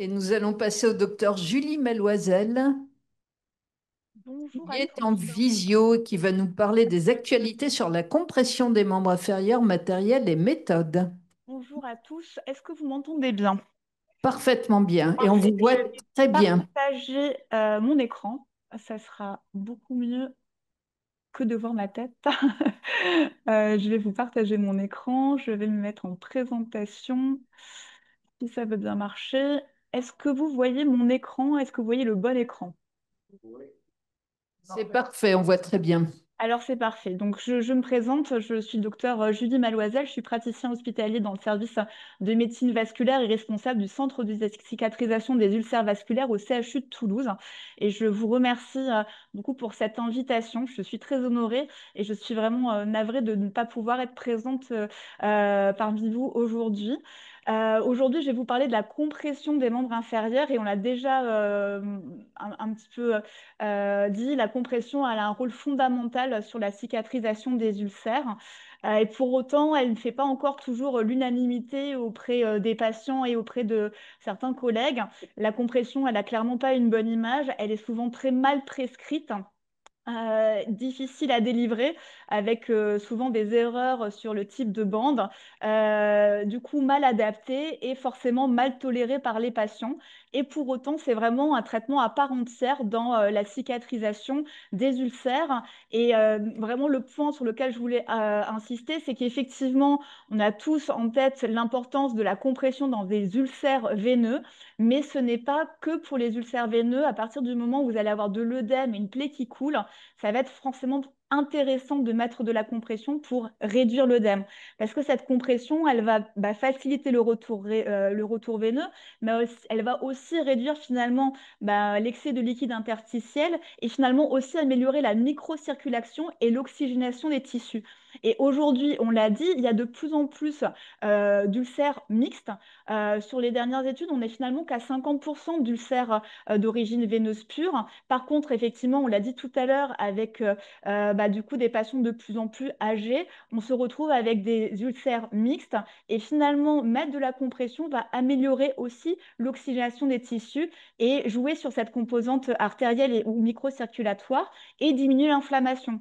Et nous allons passer au docteur Julie Maloisel, Bonjour qui à est en tous. visio et qui va nous parler des actualités sur la compression des membres inférieurs, matériel et méthode. Bonjour à tous. Est-ce que vous m'entendez bien? Parfaitement bien. Et on Parfait. vous Je voit vais très bien. partager mon écran. Ça sera beaucoup mieux que de voir ma tête. Je vais vous partager mon écran. Je vais me mettre en présentation. Si ça veut bien marcher. Est-ce que vous voyez mon écran? Est-ce que vous voyez le bon écran? C'est parfait, on voit très bien. Alors c'est parfait. Donc je me présente, je suis docteur Julie Maloisel, je suis praticien hospitalier dans le service de médecine vasculaire et responsable du centre de cicatrisation des ulcères vasculaires au CHU de Toulouse. Et je vous remercie beaucoup pour cette invitation. Je suis très honorée et je suis vraiment navrée de ne pas pouvoir être présente parmi vous aujourd'hui. Aujourd'hui, je vais vous parler de la compression des membres inférieurs et on l'a déjà un petit peu dit, la compression elle a un rôle fondamental sur la cicatrisation des ulcères. Et pour autant, elle ne fait pas encore toujours l'unanimité auprès des patients et auprès de certains collègues. La compression, elle n'a clairement pas une bonne image. Elle est souvent très mal prescrite. Difficile à délivrer avec souvent des erreurs sur le type de bande, du coup mal adapté et forcément mal toléré par les patients. Et pour autant, c'est vraiment un traitement à part entière dans la cicatrisation des ulcères. Et vraiment le point sur lequel je voulais insister, c'est qu'effectivement, on a tous en tête l'importance de la compression dans des ulcères veineux, mais ce n'est pas que pour les ulcères veineux. À partir du moment où vous allez avoir de l'œdème et une plaie qui coule, ça va être forcément intéressant de mettre de la compression pour réduire l'œdème. Parce que cette compression, elle va faciliter le retour veineux, mais elle va aussi réduire finalement l'excès de liquide interstitiel et finalement aussi améliorer la microcirculation et l'oxygénation des tissus. Et aujourd'hui, on l'a dit, il y a de plus en plus d'ulcères mixtes. Sur les dernières études, on est finalement qu'à 50% d'ulcères d'origine veineuse pure. Par contre, effectivement, on l'a dit tout à l'heure, avec du coup des patients de plus en plus âgés, on se retrouve avec des ulcères mixtes et finalement, mettre de la compression va améliorer aussi l'oxygénation des tissus et jouer sur cette composante artérielle ou microcirculatoire et diminuer l'inflammation.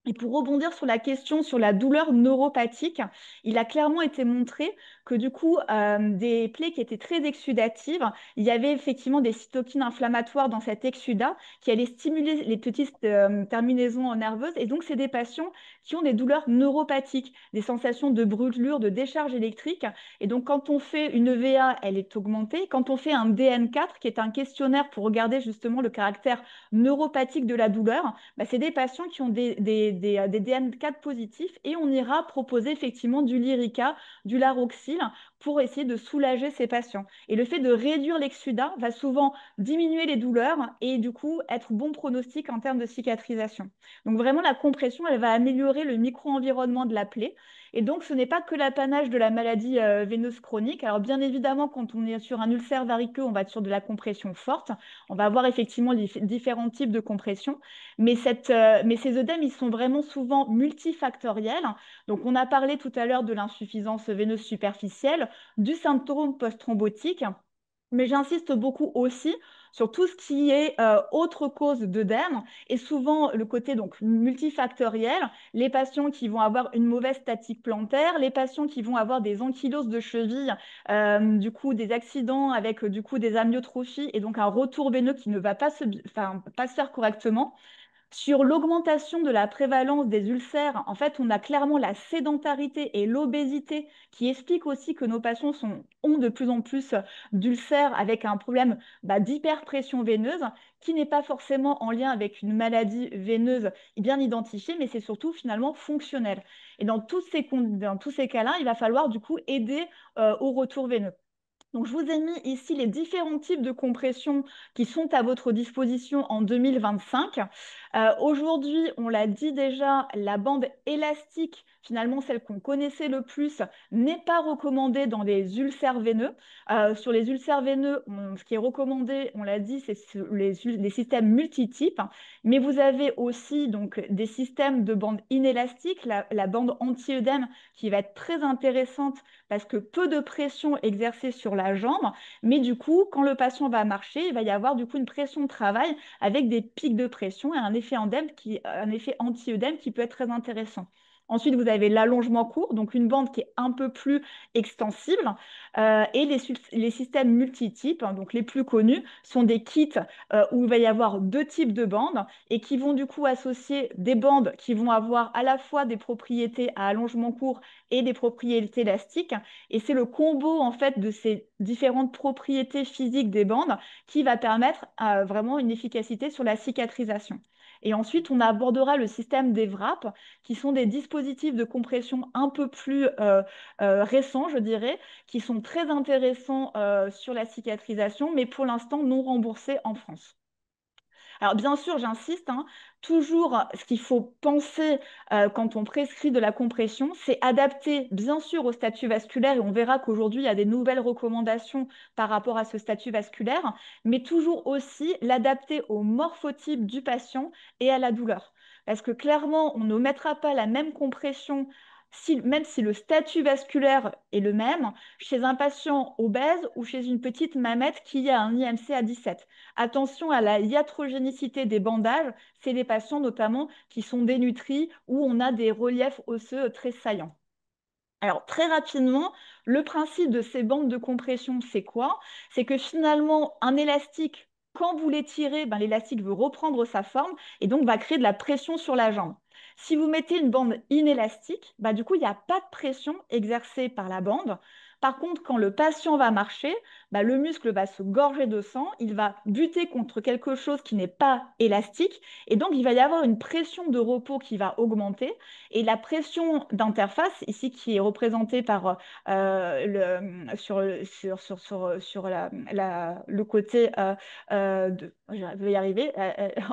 Et pour rebondir sur la question sur la douleur neuropathique, il a clairement été montré que du coup, des plaies qui étaient très exsudatives, il y avait effectivement des cytokines inflammatoires dans cet exsudat qui allaient stimuler les petites terminaisons nerveuses. Et donc, c'est des patients qui ont des douleurs neuropathiques, des sensations de brûlure, de décharge électrique. Et donc, quand on fait une EVA, elle est augmentée. Quand on fait un DN4, qui est un questionnaire pour regarder justement le caractère neuropathique de la douleur, c'est des patients qui ont des DN4 positifs et on ira proposer effectivement du Lyrica, du Laroxyl pour essayer de soulager ces patients. Et le fait de réduire l'exsudat va souvent diminuer les douleurs et du coup être bon pronostic en termes de cicatrisation. Donc vraiment la compression, elle va améliorer le micro-environnement de la plaie. Et donc ce n'est pas que l'apanage de la maladie veineuse chronique. Alors bien évidemment, quand on est sur un ulcère variqueux, on va être sur de la compression forte. On va avoir effectivement différents types de compression. Mais ces œdèmes, ils sont vraiment souvent multifactoriels. Donc, on a parlé tout à l'heure de l'insuffisance veineuse superficielle, du symptôme post-thrombotique, mais j'insiste beaucoup aussi sur tout ce qui est autre cause d'œdème et souvent le côté donc multifactoriel, les patients qui vont avoir une mauvaise statique plantaire, les patients qui vont avoir des ankyloses de cheville, du coup des accidents avec du coup des amyotrophies et donc un retour veineux qui ne va pas se faire correctement. Sur l'augmentation de la prévalence des ulcères, en fait, on a clairement la sédentarité et l'obésité qui expliquent aussi que nos patients ont de plus en plus d'ulcères avec un problème d'hyperpression veineuse qui n'est pas forcément en lien avec une maladie veineuse bien identifiée, mais c'est surtout finalement fonctionnel. Et dans tous ces cas-là, il va falloir du coup aider au retour veineux. Donc, je vous ai mis ici les différents types de compression qui sont à votre disposition en 2025. Aujourd'hui, on l'a dit déjà, la bande élastique, finalement celle qu'on connaissait le plus, n'est pas recommandée dans les ulcères veineux. Sur les ulcères veineux, ce qui est recommandé, on l'a dit, c'est les systèmes multitypes. Mais vous avez aussi donc, des systèmes de bande inélastique, la bande anti-œdème qui va être très intéressante parce que peu de pression exercée sur la jambe, mais du coup, quand le patient va marcher, il va y avoir du coup une pression de travail avec des pics de pression et un effet anti-œdème qui peut être très intéressant. Ensuite, vous avez l'allongement court, donc une bande qui est un peu plus extensible, et les systèmes multitypes, hein, donc les plus connus, sont des kits où il va y avoir deux types de bandes et qui vont du coup associer des bandes qui vont avoir à la fois des propriétés à allongement court et des propriétés élastiques. Et c'est le combo en fait de ces différentes propriétés physiques des bandes qui va permettre vraiment une efficacité sur la cicatrisation. Et ensuite, on abordera le système des wraps, qui sont des dispositifs de compression un peu plus récents, je dirais, qui sont très intéressants sur la cicatrisation, mais pour l'instant non remboursés en France. Alors bien sûr, j'insiste, hein, toujours ce qu'il faut penser quand on prescrit de la compression, c'est adapter bien sûr au statut vasculaire, et on verra qu'aujourd'hui, il y a des nouvelles recommandations par rapport à ce statut vasculaire, mais toujours aussi l'adapter au morphotype du patient et à la douleur. Parce que clairement, on ne mettra pas la même compression, même si le statut vasculaire est le même, chez un patient obèse ou chez une petite mamette qui a un IMC à 17. Attention à la iatrogénicité des bandages, c'est les patients notamment qui sont dénutris ou on a des reliefs osseux très saillants. Alors, très rapidement, le principe de ces bandes de compression, c'est quoi? C'est que finalement, un élastique, quand vous l'étirez, ben, l'élastique veut reprendre sa forme et donc va créer de la pression sur la jambe. Si vous mettez une bande inélastique, ben, du coup, il n'y a pas de pression exercée par la bande. Par contre, quand le patient va marcher, ben, le muscle va se gorger de sang, il va buter contre quelque chose qui n'est pas élastique et donc il va y avoir une pression de repos qui va augmenter. Et la pression d'interface, ici qui est représentée par le côté je vais y arriver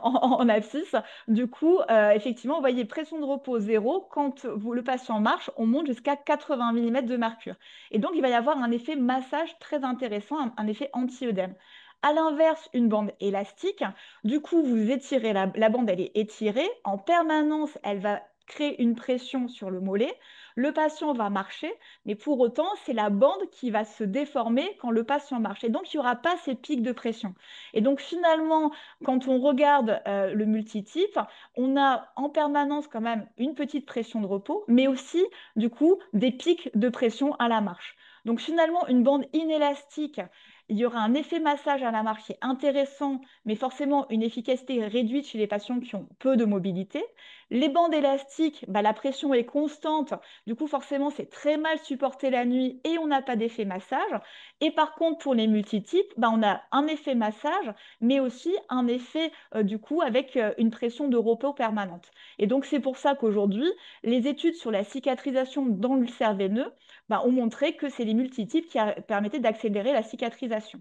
en abscisse. Du coup, effectivement, vous voyez pression de repos zéro. Quand le patient marche, on monte jusqu'à 80 mm de mercure. Et donc, il va y avoir un effet massage très intéressant, un effet anti-œdème. À l'inverse, une bande élastique, du coup, vous étirez la bande, elle est étirée. En permanence, elle va créer une pression sur le mollet. Le patient va marcher, mais pour autant, c'est la bande qui va se déformer quand le patient marche. Et donc, il n'y aura pas ces pics de pression. Et donc, finalement, quand on regarde le multitype, on a en permanence quand même une petite pression de repos, mais aussi, du coup, des pics de pression à la marche. Donc, finalement, une bande inélastique, il y aura un effet massage à la marche qui est intéressant, mais forcément une efficacité réduite chez les patients qui ont peu de mobilité. Les bandes élastiques, bah, la pression est constante, du coup forcément c'est très mal supporté la nuit et on n'a pas d'effet massage. Et par contre pour les multitypes, bah, on a un effet massage, mais aussi un effet du coup avec une pression de repos permanente. Et donc c'est pour ça qu'aujourd'hui, les études sur la cicatrisation dans l'ulcère veineux bah, ont montré que c'est les multitypes qui permettaient d'accélérer la cicatrisation.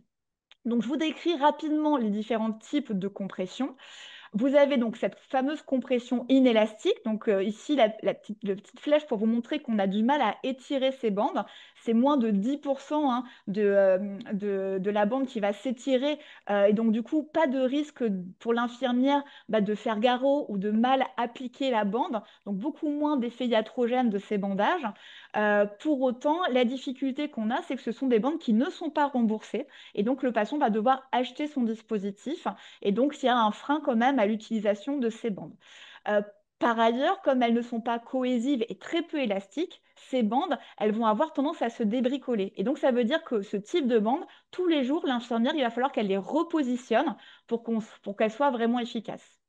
Donc, je vous décris rapidement les différents types de compression. Vous avez donc cette fameuse compression inélastique. Donc ici, la petite flèche pour vous montrer qu'on a du mal à étirer ces bandes. C'est moins de 10% hein, de la bande qui va s'étirer. Et donc du coup, pas de risque pour l'infirmière bah, de faire garrot ou de mal appliquer la bande. Donc beaucoup moins d'effets iatrogènes de ces bandages. Pour autant, la difficulté qu'on a, c'est que ce sont des bandes qui ne sont pas remboursées. Et donc le patient va devoir acheter son dispositif. Et donc, il y a un frein quand même à l'utilisation de ces bandes. Euh, Par ailleurs, comme elles ne sont pas cohésives et très peu élastiques, ces bandes, elles vont avoir tendance à se débricoler. Et donc, ça veut dire que ce type de bande, tous les jours, l'infirmière, il va falloir qu'elle les repositionne pour qu'elles soient vraiment efficaces.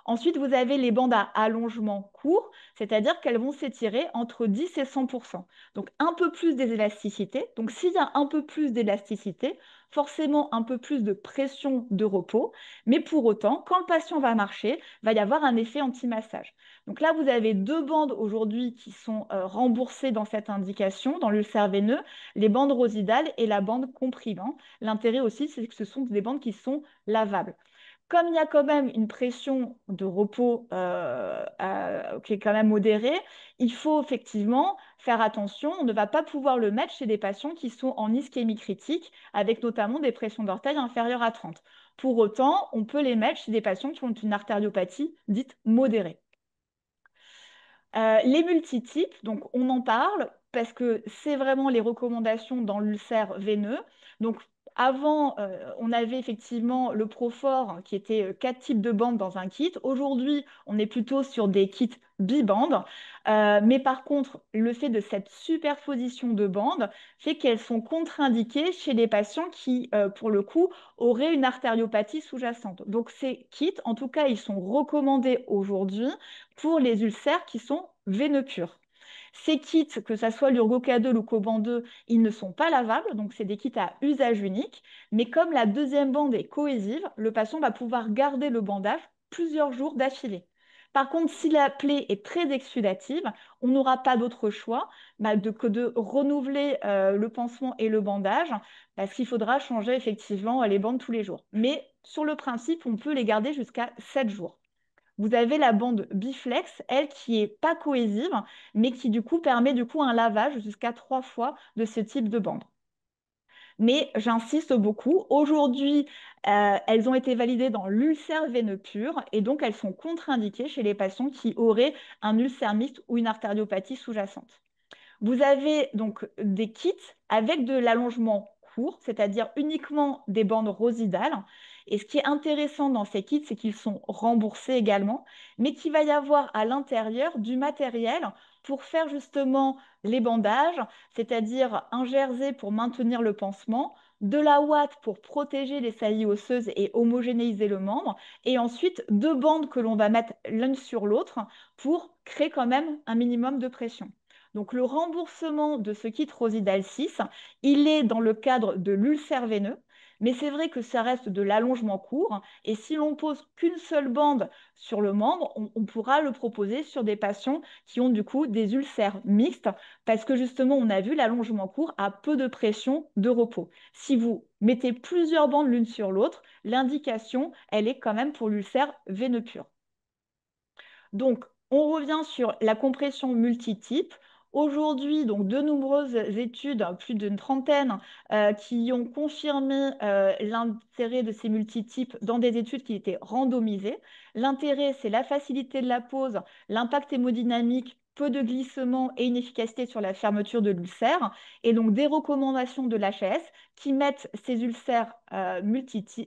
Ensuite, vous avez les bandes à allongement court, c'est-à-dire qu'elles vont s'étirer entre 10 et 100%. Donc un peu plus d'élasticité. Donc s'il y a un peu plus d'élasticité, forcément un peu plus de pression de repos. Mais pour autant, quand le patient va marcher, il va y avoir un effet anti-massage. Donc là, vous avez deux bandes aujourd'hui qui sont remboursées dans cette indication, dans l'ulcère veineux, les bandes rosidales et la bande comprimant. L'intérêt aussi, c'est que ce sont des bandes qui sont lavables. Comme il y a quand même une pression de repos qui est quand même modérée, il faut effectivement faire attention. On ne va pas pouvoir le mettre chez des patients qui sont en ischémie critique, avec notamment des pressions d'orteil inférieures à 30. Pour autant, on peut les mettre chez des patients qui ont une artériopathie dite modérée. Les multitypes, donc on en parle. parce que c'est vraiment les recommandations dans l'ulcère veineux. Donc, avant, on avait effectivement le Profor qui était 4 types de bandes dans un kit. Aujourd'hui, on est plutôt sur des kits bibandes. Mais par contre, le fait de cette superposition de bandes fait qu'elles sont contre-indiquées chez les patients qui, pour le coup, auraient une artériopathie sous-jacente. Donc ces kits, en tout cas, ils sont recommandés aujourd'hui pour les ulcères qui sont veineux purs. Ces kits, que ce soit l'Urgocadol ou Coban2, ils ne sont pas lavables, donc c'est des kits à usage unique. Mais comme la deuxième bande est cohésive, le patient va pouvoir garder le bandage plusieurs jours d'affilée. Par contre, si la plaie est très exsudative, on n'aura pas d'autre choix que de renouveler le pansement et le bandage, parce qu'il faudra changer effectivement les bandes tous les jours. Mais sur le principe, on peut les garder jusqu'à 7 jours. Vous avez la bande biflex, elle qui est pas cohésive, mais qui du coup permet un lavage jusqu'à 3 fois de ce type de bande. Mais j'insiste beaucoup, aujourd'hui, elles ont été validées dans l'ulcère veineux pur et donc elles sont contre-indiquées chez les patients qui auraient un ulcère mixte ou une artériopathie sous-jacente. Vous avez donc des kits avec de l'allongement court, c'est-à-dire uniquement des bandes rosidales. Et ce qui est intéressant dans ces kits, c'est qu'ils sont remboursés également, mais qu'il va y avoir à l'intérieur du matériel pour faire justement les bandages, c'est-à-dire un jersey pour maintenir le pansement, de la ouate pour protéger les saillies osseuses et homogénéiser le membre, et ensuite 2 bandes que l'on va mettre l'une sur l'autre pour créer quand même un minimum de pression. Donc le remboursement de ce kit Rosidal 6, il est dans le cadre de l'ulcère veineux, mais c'est vrai que ça reste de l'allongement court, et si l'on pose qu'une seule bande sur le membre, on pourra le proposer sur des patients qui ont du coup des ulcères mixtes, parce que justement, on a vu l'allongement court a peu de pression de repos. Si vous mettez plusieurs bandes l'une sur l'autre, l'indication, elle est quand même pour l'ulcère veineux pur. Donc, on revient sur la compression multitype. Aujourd'hui, donc, de nombreuses études, plus d'une trentaine, qui ont confirmé l'intérêt de ces multitypes dans des études qui étaient randomisées. L'intérêt, c'est la facilité de la pose, l'impact hémodynamique, peu de glissement et une efficacité sur la fermeture de l'ulcère. Et donc, des recommandations de l'HAS qui mettent ces ulcères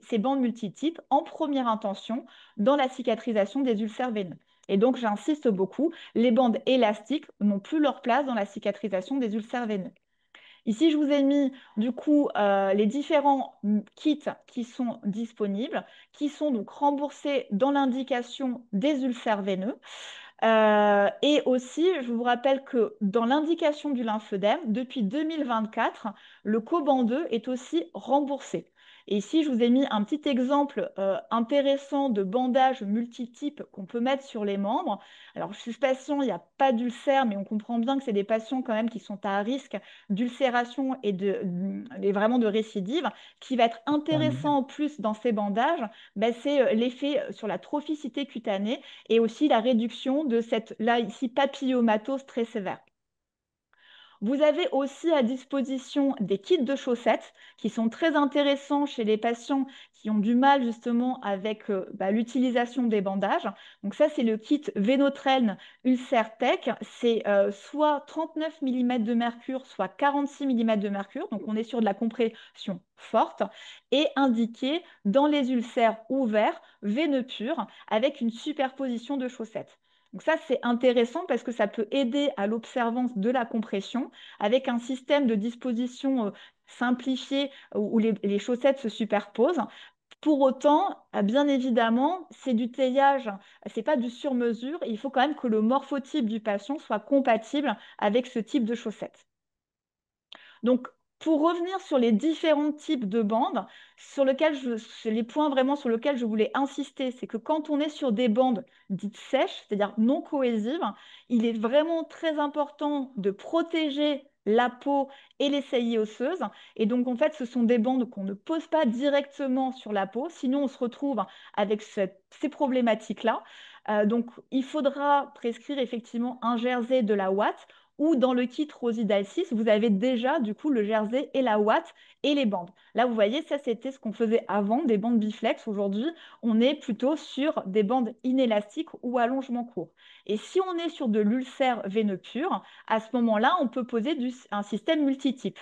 ces bandes multitypes en première intention dans la cicatrisation des ulcères veineux. Et donc, j'insiste beaucoup, les bandes élastiques n'ont plus leur place dans la cicatrisation des ulcères veineux. Ici, je vous ai mis du coup les différents kits qui sont disponibles, qui sont donc remboursés dans l'indication des ulcères veineux. Et aussi, je vous rappelle que dans l'indication du lymphœdème, depuis 2024, le Coban2 est aussi remboursé. Et ici, je vous ai mis un petit exemple intéressant de bandage multitype qu'on peut mettre sur les membres. Alors, chez ce patient, il n'y a pas d'ulcère, mais on comprend bien que c'est des patients quand même qui sont à risque d'ulcération et vraiment de récidive. Ce qui va être intéressant en plus dans ces bandages, ben, c'est l'effet sur la trophicité cutanée et aussi la réduction de cette, là ici, papillomatose très sévère. Vous avez aussi à disposition des kits de chaussettes qui sont très intéressants chez les patients qui ont du mal justement avec l'utilisation des bandages. Donc ça, c'est le kit Vénotren Ulcer Tech. C'est soit 39 mm de mercure, soit 46 mm de mercure. Donc on est sur de la compression forte et indiqué dans les ulcères ouverts, veineux purs, avec une superposition de chaussettes. Donc ça, c'est intéressant parce que ça peut aider à l'observance de la compression avec un système de disposition simplifié où les chaussettes se superposent. Pour autant, bien évidemment, c'est du taillage, c'est pas du sur-mesure. Il faut quand même que le morphotype du patient soit compatible avec ce type de chaussettes. Donc, pour revenir sur les différents types de bandes, les points vraiment sur lesquels je voulais insister, c'est que quand on est sur des bandes dites sèches, c'est-à-dire non cohésives, il est vraiment très important de protéger la peau et les saillies osseuses. Et donc, en fait, ce sont des bandes qu'on ne pose pas directement sur la peau, sinon on se retrouve avec ces problématiques-là. Donc, il faudra prescrire effectivement un jersey de la ouate ou dans le kit Rosidal 6, vous avez déjà du coup le jersey et la ouate et les bandes. Là, vous voyez, ça c'était ce qu'on faisait avant, des bandes biflex. Aujourd'hui, on est plutôt sur des bandes inélastiques ou allongement court. Et si on est sur de l'ulcère veineux pur, à ce moment-là, on peut poser un système multitype.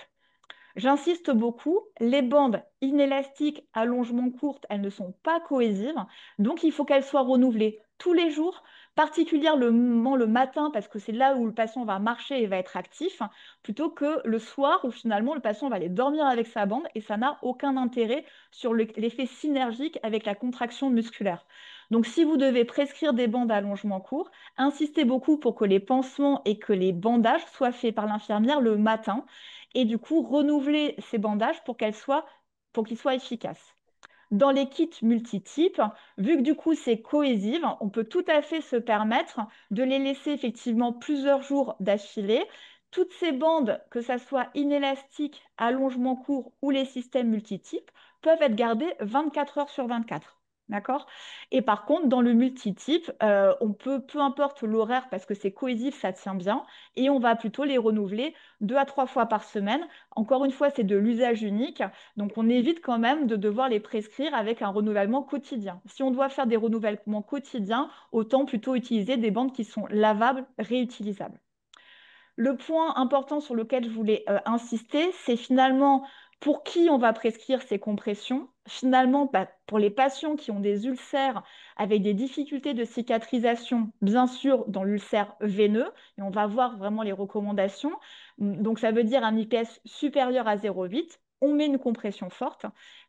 J'insiste beaucoup, les bandes inélastiques, allongement courtes, elles ne sont pas cohésives, donc il faut qu'elles soient renouvelées tous les jours, particulièrement le matin, parce que c'est là où le patient va marcher et va être actif, plutôt que le soir où finalement le patient va aller dormir avec sa bande et ça n'a aucun intérêt sur l'effet synergique avec la contraction musculaire. Donc si vous devez prescrire des bandes à allongement court, insistez beaucoup pour que les pansements et que les bandages soient faits par l'infirmière le matin et du coup renouveler ces bandages pour qu'ils soient efficaces. Dans les kits multitypes, vu que du coup c'est cohésif, on peut tout à fait se permettre de les laisser effectivement plusieurs jours d'affilée. Toutes ces bandes, que ça soit inélastique, allongement court ou les systèmes multitypes, peuvent être gardées 24 heures sur 24. D'accord? Et par contre, dans le multitype, on peut, peu importe l'horaire, parce que c'est cohésif, ça tient bien, et on va plutôt les renouveler 2 à 3 fois par semaine. Encore une fois, c'est de l'usage unique. Donc, on évite quand même de devoir les prescrire avec un renouvellement quotidien. Si on doit faire des renouvellements quotidiens, autant plutôt utiliser des bandes qui sont lavables, réutilisables. Le point important sur lequel je voulais insister, c'est finalement pour qui on va prescrire ces compressions. Finalement, pour les patients qui ont des ulcères avec des difficultés de cicatrisation, bien sûr dans l'ulcère veineux, et on va voir vraiment les recommandations. Donc ça veut dire un IPS supérieur à 0,8, on met une compression forte.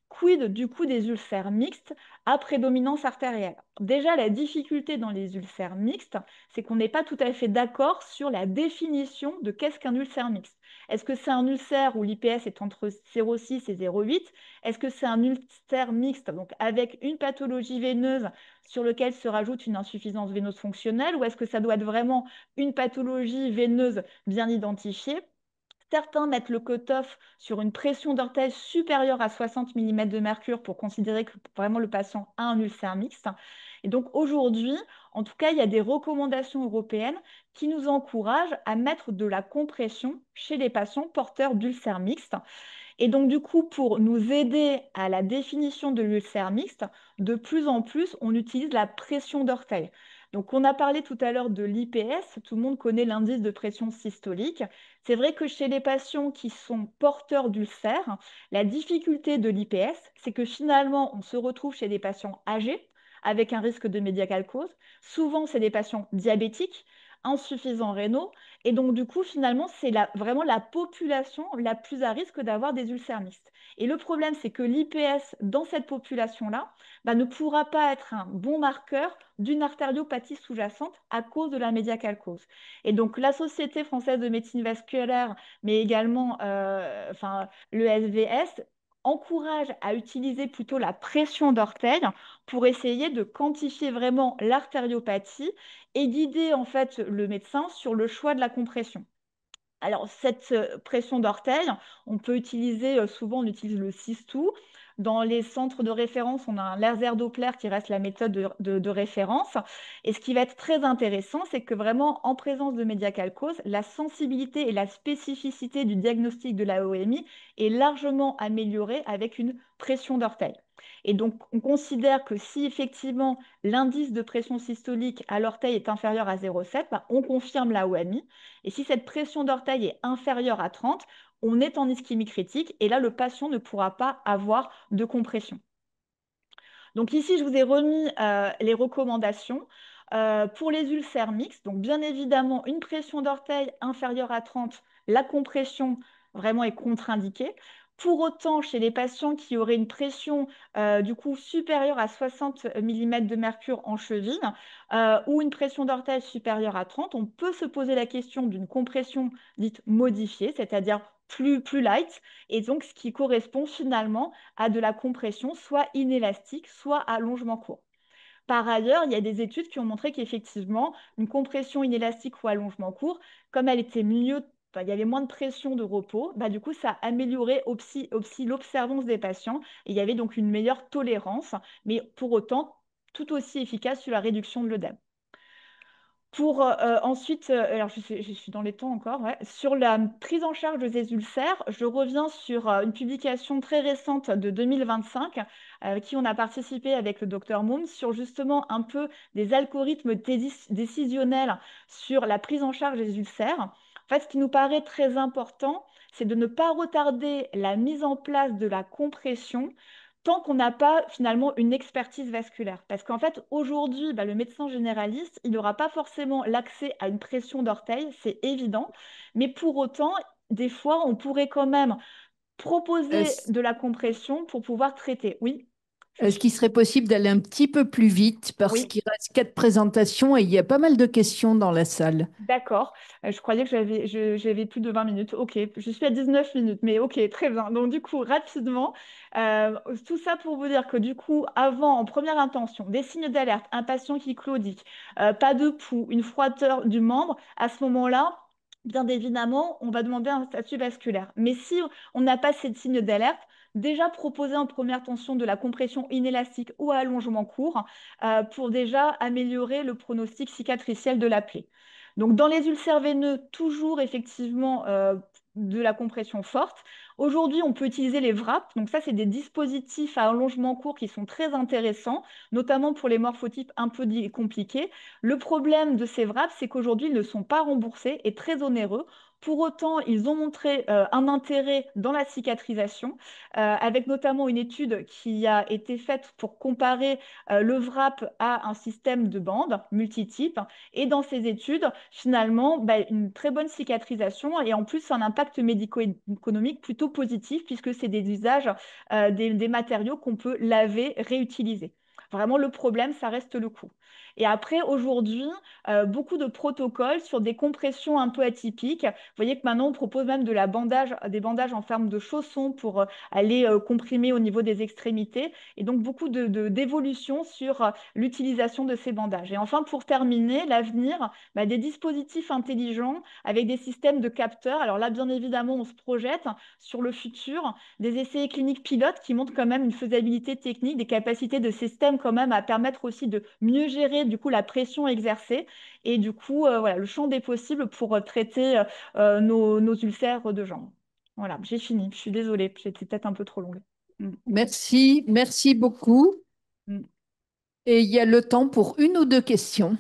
Quid du coup des ulcères mixtes à prédominance artérielle? Déjà, la difficulté dans les ulcères mixtes, c'est qu'on n'est pas tout à fait d'accord sur la définition de qu'est-ce qu'un ulcère mixte. Est-ce que c'est un ulcère où l'IPS est entre 0,6 et 0,8? Est-ce que c'est un ulcère mixte, donc avec une pathologie veineuse sur lequel se rajoute une insuffisance veineuse fonctionnelle, ou est-ce que ça doit être vraiment une pathologie veineuse bien identifiée? Certains mettent le cutoff sur une pression d'orteil supérieure à 60 mm de mercure pour considérer que vraiment le patient a un ulcère mixte. Et donc aujourd'hui, en tout cas, il y a des recommandations européennes qui nous encouragent à mettre de la compression chez les patients porteurs d'ulcères mixtes. Et donc du coup, pour nous aider à la définition de l'ulcère mixte, de plus en plus, on utilise la pression d'orteil. Donc, on a parlé tout à l'heure de l'IPS, tout le monde connaît l'indice de pression systolique. C'est vrai que chez les patients qui sont porteurs d'ulcères, la difficulté de l'IPS, c'est que finalement, on se retrouve chez des patients âgés avec un risque de médiacalcose. Souvent, c'est des patients diabétiques, insuffisants rénaux. Et donc, du coup, finalement, c'est vraiment la population la plus à risque d'avoir des ulcères mixtes. Et le problème, c'est que l'IPS, dans cette population-là, ne pourra pas être un bon marqueur d'une artériopathie sous-jacente à cause de la médiacalcose. Et donc, la Société française de médecine vasculaire, mais également le SVS, encourage à utiliser plutôt la pression d'orteil pour essayer de quantifier vraiment l'artériopathie et guider en fait le médecin sur le choix de la compression. Alors, cette pression d'orteil, on peut utiliser, souvent on utilise le Sistou. Dans les centres de référence, on a un laser Doppler qui reste la méthode de référence. Et ce qui va être très intéressant, c'est que vraiment, en présence de médiacalcose, la sensibilité et la spécificité du diagnostic de la OMI est largement améliorée avec une pression d'orteil. Et donc, on considère que si effectivement l'indice de pression systolique à l'orteil est inférieur à 0,7, on confirme la OMI. Et si cette pression d'orteil est inférieure à 30, on est en ischémie critique et là, le patient ne pourra pas avoir de compression. Donc ici, je vous ai remis les recommandations pour les ulcères mixtes. Donc bien évidemment, une pression d'orteil inférieure à 30, la compression vraiment est contre-indiquée. Pour autant, chez les patients qui auraient une pression du coup supérieure à 60 mm de mercure en cheville ou une pression d'orteil supérieure à 30, on peut se poser la question d'une compression dite modifiée, c'est-à-dire plus light, et donc ce qui correspond finalement à de la compression soit inélastique, soit à allongement court. Par ailleurs, il y a des études qui ont montré qu'effectivement, une compression inélastique ou allongement court, comme elle était mieux, il y avait moins de pression de repos, du coup, ça améliorait aussi l'observance des patients et il y avait donc une meilleure tolérance, mais pour autant, tout aussi efficace sur la réduction de l'œdème. Pour ensuite, alors je suis dans les temps encore, ouais. Sur la prise en charge des ulcères, je reviens sur une publication très récente de 2025, qui on a participé avec le docteur Moum, sur justement un peu des algorithmes décisionnels sur la prise en charge des ulcères. En fait, ce qui nous paraît très important, c'est de ne pas retarder la mise en place de la compression tant qu'on n'a pas finalement une expertise vasculaire. Parce qu'en fait, aujourd'hui, bah, le médecin généraliste, il n'aura pas forcément l'accès à une pression d'orteil, c'est évident. Mais pour autant, des fois, on pourrait quand même proposer Est-ce, de la compression pour pouvoir traiter. Oui, je est-ce suis. qu'il serait possible d'aller un petit peu plus vite parce Oui. qu'il reste 4 présentations et il y a pas mal de questions dans la salle? D'accord. Je croyais que j'avais plus de 20 minutes. Ok, je suis à 19 minutes, mais ok, très bien. Donc du coup, rapidement, tout ça pour vous dire que du coup, avant, en première intention, des signes d'alerte, un patient qui claudie, pas de pouls, une froideur du membre, à ce moment-là, bien évidemment, on va demander un statut vasculaire. Mais si on n'a pas ces signes d'alerte, déjà proposer en première tension de la compression inélastique ou à allongement court, pour déjà améliorer le pronostic cicatriciel de la plaie. Donc, dans les ulcères veineux, toujours effectivement de la compression forte. Aujourd'hui, on peut utiliser les wraps. Donc, ça, c'est des dispositifs à allongement court qui sont très intéressants, notamment pour les morphotypes un peu compliqués. Le problème de ces wraps, c'est qu'aujourd'hui, ils ne sont pas remboursés et très onéreux. Pour autant, ils ont montré un intérêt dans la cicatrisation, avec notamment une étude qui a été faite pour comparer le wrap à un système de bandes multitypes. Et dans ces études, finalement, bah, une très bonne cicatrisation et en plus un impact médico-économique plutôt positif puisque c'est des usages, des matériaux qu'on peut laver, réutiliser. Vraiment, le problème, ça reste le coût. Et après, aujourd'hui, beaucoup de protocoles sur des compressions un peu atypiques. Vous voyez que maintenant, on propose même des bandages en forme de chaussons pour aller comprimer au niveau des extrémités. Et donc, beaucoup d'évolutions sur l'utilisation de ces bandages. Et enfin, pour terminer, l'avenir, bah, des dispositifs intelligents avec des systèmes de capteurs. Alors là, bien évidemment, on se projette sur le futur, des essais cliniques pilotes qui montrent quand même une faisabilité technique, des capacités de système quand même à permettre aussi de mieux gérer du coup la pression exercée et du coup voilà, le champ des possibles pour traiter nos ulcères de jambes. Voilà, j'ai fini. Je suis désolée, j'étais peut-être un peu trop longue. Mm. Merci, merci beaucoup. Mm. Et il y a le temps pour une ou deux questions.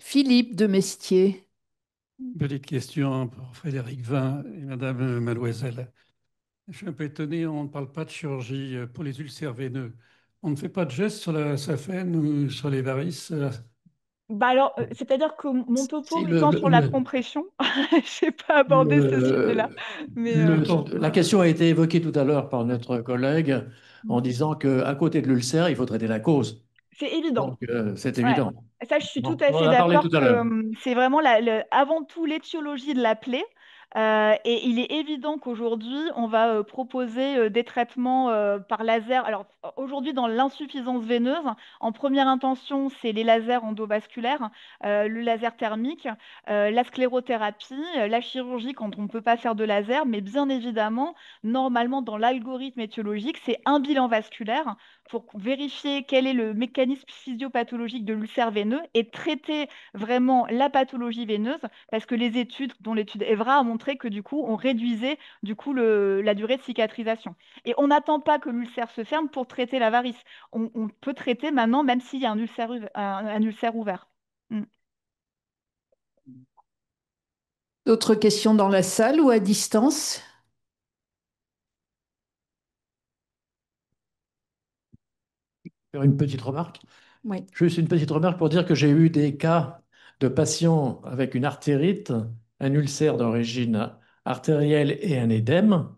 Philippe de Mestier. Petite question pour Frédéric Vin et Madame Mademoiselle. Je suis un peu étonné, on ne parle pas de chirurgie pour les ulcères veineux. On ne fait pas de geste sur la saphène ou sur les varices. Bah alors, c'est-à-dire que mon Si topo étant sur la compression, je n'ai pas abordé ce sujet-là. le, Mais la question a été évoquée tout à l'heure par notre collègue en disant qu'à côté de l'ulcère, il faut traiter la cause. c'est évident. Donc, c'est Ouais. évident. Ça, je suis tout Bon, à on en fait a parlé tout d'accord à que l'heure. c'est vraiment avant tout l'étiologie de la plaie. Et il est évident qu'aujourd'hui, on va proposer des traitements par laser. Alors, aujourd'hui, dans l'insuffisance veineuse, en première intention, c'est les lasers endovasculaires, le laser thermique, la sclérothérapie, la chirurgie quand on ne peut pas faire de laser. Mais bien évidemment, normalement, dans l'algorithme étiologique, c'est un bilan vasculaire pour vérifier quel est le mécanisme physiopathologique de l'ulcère veineux et traiter vraiment la pathologie veineuse, parce que les études, dont l'étude EVRA, a montré que du coup, on réduisait du coup la durée de cicatrisation. Et on n'attend pas que l'ulcère se ferme pour traiter la varice. On peut traiter maintenant, même s'il y a un ulcère ouvert. Mm. D'autres questions dans la salle ou à distance? Faire une petite remarque. Oui. Juste une petite remarque pour dire que j'ai eu des cas de patients avec une artérite, un ulcère d'origine artérielle et un édème,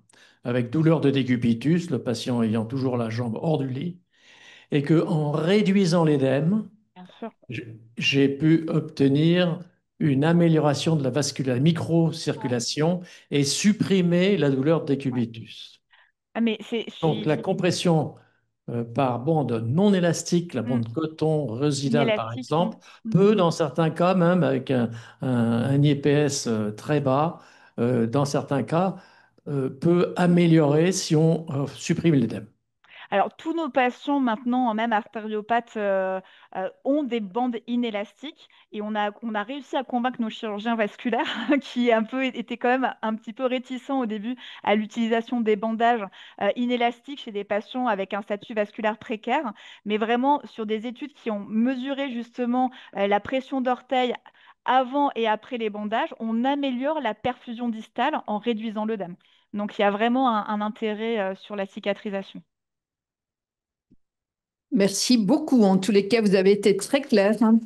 avec douleur de décubitus, le patient ayant toujours la jambe hors du lit, et que en réduisant l'édème, Bien sûr. j'ai pu obtenir une amélioration de la Ouais. microcirculation et supprimer la douleur de Ouais. décubitus. Ah, mais Donc la compression par bande non élastique, la mm, bande coton résidale par inélastique. exemple, Mm. peut dans certains cas, même avec un IPS très bas, dans certains cas, peut améliorer si on supprime l'édème. Alors, tous nos patients maintenant, même artériopathes, ont des bandes inélastiques et on a réussi à convaincre nos chirurgiens vasculaires qui un peu, étaient quand même un petit peu réticents au début à l'utilisation des bandages inélastiques chez des patients avec un statut vasculaire précaire, mais vraiment sur des études qui ont mesuré justement la pression d'orteil avant et après les bandages, on améliore la perfusion distale en réduisant l'œdème. Donc, il y a vraiment un intérêt sur la cicatrisation. Merci beaucoup. En tous les cas, vous avez été très clair, hein.